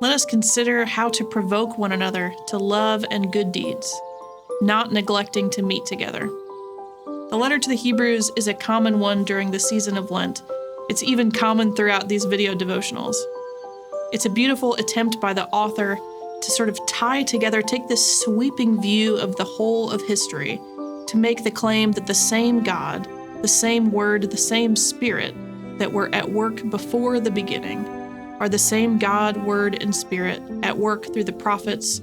let us consider how to provoke one another to love and good deeds, not neglecting to meet together. The letter to the Hebrews is a common one during the season of Lent. It's even common throughout these video devotionals. It's a beautiful attempt by the author to sort of tie together, take this sweeping view of the whole of history to make the claim that the same God, the same Word, the same Spirit that were at work before the beginning are the same God, Word, and Spirit at work through the prophets,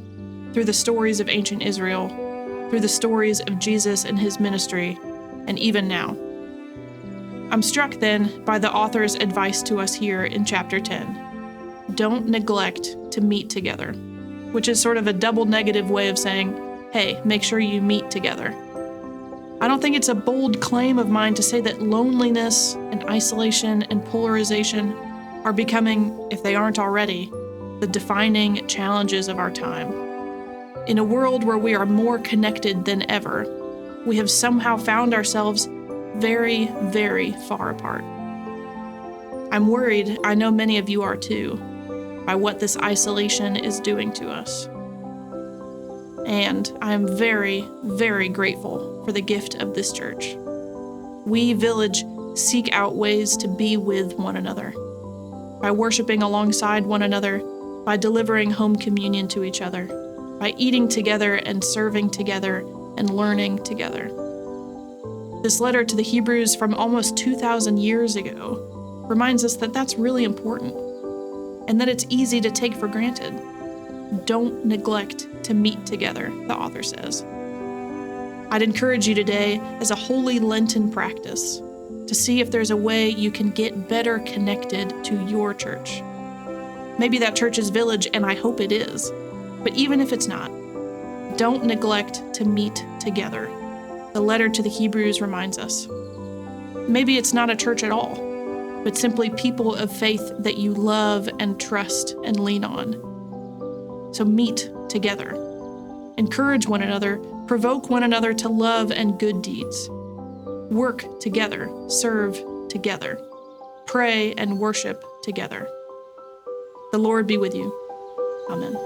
through the stories of ancient Israel, through the stories of Jesus and his ministry, and even now. I'm struck then by the author's advice to us here in chapter 10. Don't neglect to meet together, which is sort of a double negative way of saying, hey, make sure you meet together. I don't think it's a bold claim of mine to say that loneliness and isolation and polarization are becoming, if they aren't already, the defining challenges of our time. In a world where we are more connected than ever, we have somehow found ourselves very, very far apart. I'm worried, I know many of you are too, by what this isolation is doing to us. And I'm very, very grateful for the gift of this church. We, Village, seek out ways to be with one another, by worshiping alongside one another, by delivering home communion to each other, by eating together and serving together and learning together. This letter to the Hebrews from almost 2,000 years ago reminds us that that's really important and that it's easy to take for granted. Don't neglect to meet together, the author says. I'd encourage you today, as a holy Lenten practice, to see if there's a way you can get better connected to your church. Maybe that church is Village, and I hope it is. But even if it's not, don't neglect to meet together. The letter to the Hebrews reminds us. Maybe it's not a church at all, but simply people of faith that you love and trust and lean on. So meet together. Encourage one another, provoke one another to love and good deeds. Work together, serve together, pray and worship together. The Lord be with you. Amen.